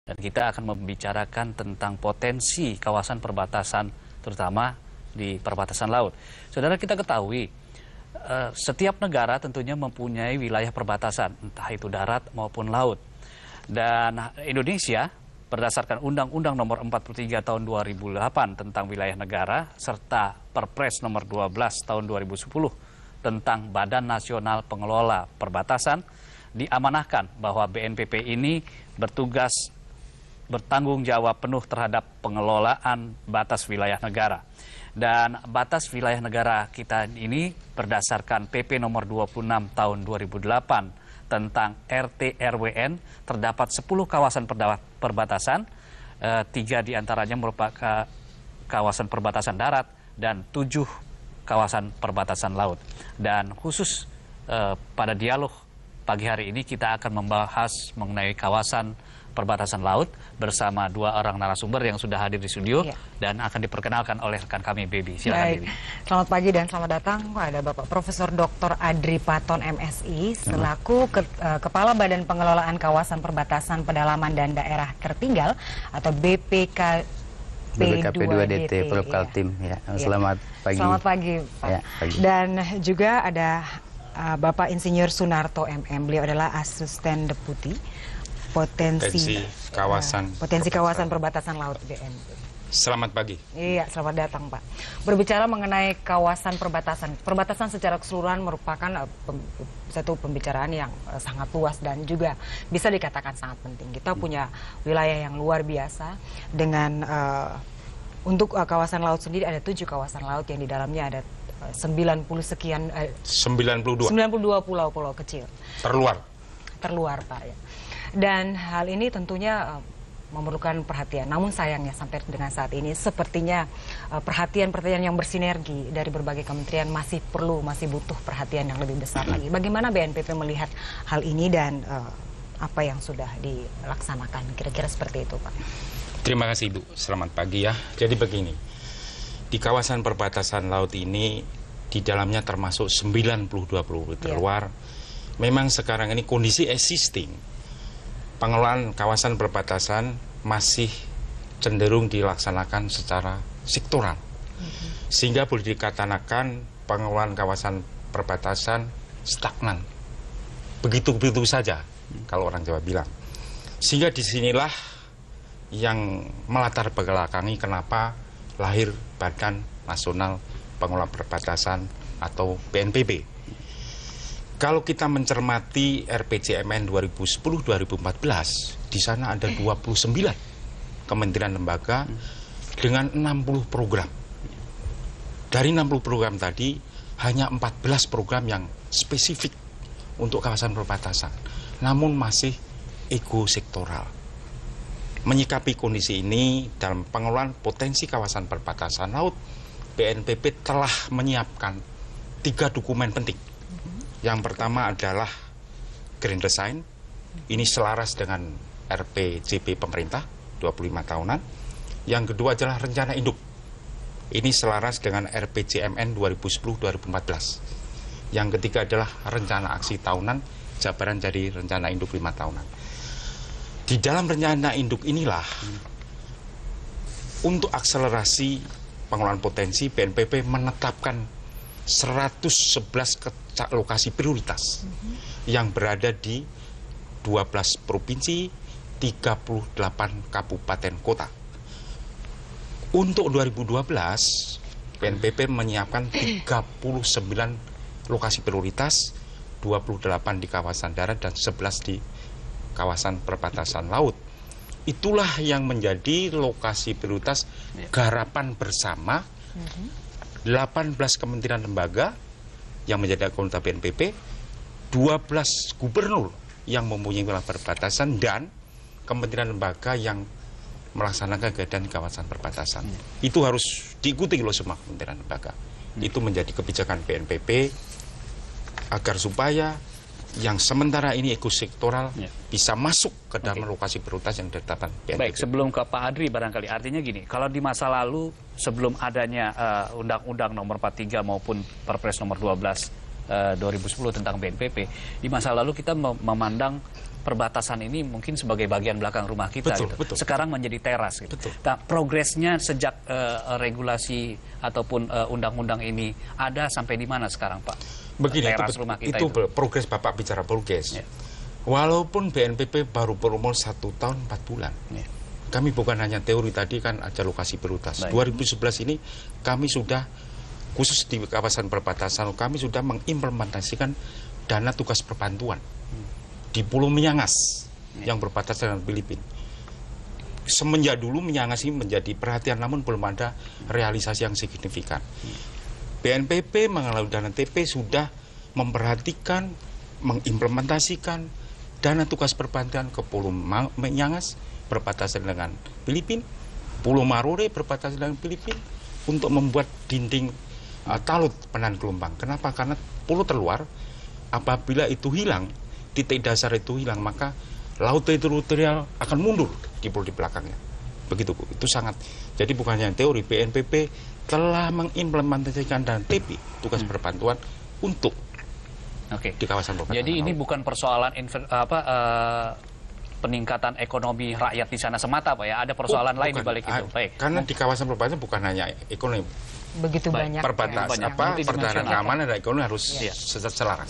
Dan kita akan membicarakan tentang potensi kawasan perbatasan, terutama di perbatasan laut. Saudara, kita ketahui setiap negara tentunya mempunyai wilayah perbatasan, entah itu darat maupun laut. Dan Indonesia berdasarkan Undang-Undang Nomor 43 Tahun 2008 tentang wilayah negara serta Perpres Nomor 12 Tahun 2010 tentang Badan Nasional Pengelola Perbatasan, diamanahkan bahwa BNPP ini bertanggung jawab penuh terhadap pengelolaan batas wilayah negara. Dan batas wilayah negara kita ini berdasarkan PP nomor 26 tahun 2008 tentang RT RWN, terdapat 10 kawasan perbatasan, 3 diantaranya merupakan kawasan perbatasan darat dan 7 kawasan perbatasan laut. Dan khusus pada dialog pagi hari ini kita akan membahas mengenai kawasan perbatasan laut bersama 2 orang narasumber yang sudah hadir di studio dan akan diperkenalkan oleh rekan kami, Baby. Silakan, Baby. Selamat pagi dan selamat datang. Ada Bapak Profesor Dr. Adri Paton MSI selaku Kepala Badan Pengelolaan Kawasan Perbatasan Pedalaman dan Daerah Tertinggal atau BPKP2DT Propkaltim. Ya. Selamat pagi. Selamat pagi, Pak. Ya, pagi. Dan juga ada Bapak Insinyur Sunarto MM. Beliau adalah Asisten Deputi Potensi Kawasan Perbatasan Laut BNPP. Selamat pagi. Iya, selamat datang, Pak. Berbicara mengenai kawasan perbatasan. Perbatasan secara keseluruhan merupakan satu pembicaraan yang sangat luas dan juga bisa dikatakan sangat penting. Kita punya wilayah yang luar biasa dengan untuk kawasan laut sendiri ada 7 kawasan laut yang di dalamnya ada 92 pulau-pulau kecil. Terluar, Pak, ya. Dan hal ini tentunya memerlukan perhatian. Namun sayangnya sampai dengan saat ini sepertinya perhatian yang bersinergi dari berbagai kementerian masih butuh perhatian yang lebih besar lagi. Bagaimana BNPP melihat hal ini dan apa yang sudah dilaksanakan? Kira-kira seperti itu, Pak. Terima kasih, Ibu. Selamat pagi ya. Jadi begini, di kawasan perbatasan laut ini di dalamnya termasuk 92 pulau terluar. Memang sekarang ini kondisi existing pengelolaan kawasan perbatasan masih cenderung dilaksanakan secara sektoral. Sehingga boleh dikatakan pengelolaan kawasan perbatasan stagnan. Begitu-begitu saja, kalau orang Jawa bilang. Sehingga disinilah yang melatar belakangi kenapa lahir Badan Nasional Pengelola Perbatasan atau BNPP. Kalau kita mencermati RPJMN 2010-2014, di sana ada 29 kementerian lembaga dengan 60 program. Dari 60 program tadi, hanya 14 program yang spesifik untuk kawasan perbatasan. Namun masih ekosektoral. Menyikapi kondisi ini, dalam pengelolaan potensi kawasan perbatasan laut, BNPP telah menyiapkan 3 dokumen penting. Yang pertama adalah Green Design, ini selaras dengan RPJP pemerintah 25 tahunan. Yang kedua adalah Rencana Induk, ini selaras dengan RPJMN 2010-2014. Yang ketiga adalah Rencana Aksi Tahunan, jabaran dari Rencana Induk 5 tahunan. Di dalam Rencana Induk inilah, untuk akselerasi pengelolaan potensi, BNPP menetapkan 111 lokasi prioritas yang berada di 12 provinsi, 38 kabupaten kota. Untuk 2012, BNPP menyiapkan 39 lokasi prioritas, 28 di kawasan darat dan 11 di kawasan perbatasan laut. Itulah yang menjadi lokasi prioritas garapan bersama 18 kementerian lembaga yang menjadi anggota BNPP, 12 gubernur yang mempunyai wilayah perbatasan, dan kementerian lembaga yang melaksanakan kegiatan di kawasan perbatasan. Itu harus diikuti oleh semua kementerian lembaga. Itu menjadi kebijakan BNPP agar supaya yang sementara ini ekosektoral bisa masuk ke dalam lokasi prioritas yang ditetapkan BNPP. Baik, sebelum ke Pak Adri barangkali, artinya gini, kalau di masa lalu sebelum adanya Undang-Undang Nomor 43 maupun Perpres Nomor 12 2010 tentang BNPB, di masa lalu kita memandang perbatasan ini mungkin sebagai bagian belakang rumah kita. Betul, gitu. betul. Sekarang menjadi teras. Gitu. Betul. Nah, progresnya sejak regulasi ataupun undang-undang ini ada sampai di mana sekarang, Pak? Begini, Teras rumah kita itu progres, Bapak bicara progres. Ya. Walaupun BNPB baru berumur 1 tahun 4 bulan. Ya. Kami bukan hanya teori tadi kan ada lokasi prioritas. Baik. 2011 ini kami sudah khusus di kawasan perbatasan kami sudah mengimplementasikan dana tugas perbantuan di Pulau Miangas yang berbatasan dengan Filipina. Semenjak dulu Miangas ini menjadi perhatian namun belum ada realisasi yang signifikan. BNPB mengelola dana TP sudah memperhatikan, mengimplementasikan dana tugas perbantuan ke Pulau Miangas berbatasan dengan Filipina, Pulau Marore berbatasan dengan Filipina untuk membuat dinding talut penahan gelombang. Kenapa? Karena pulau terluar, apabila itu hilang, titik dasar itu hilang, maka laut teritorial akan mundur di pulau di belakangnya. Begitu, Bu. Itu sangat. Jadi bukan hanya teori, BNPB telah mengimplementasikan dan TP, tugas perbantuan untuk di kawasan perbatasan. Jadi ini bukan persoalan peningkatan ekonomi rakyat di sana semata, Pak ya. Ada persoalan lain di balik itu. Baik. Karena di kawasan perbatasan bukan hanya ekonomi. Begitu banyak. Banyak. Perdagangan keamanan dan ekonomi harus selaras.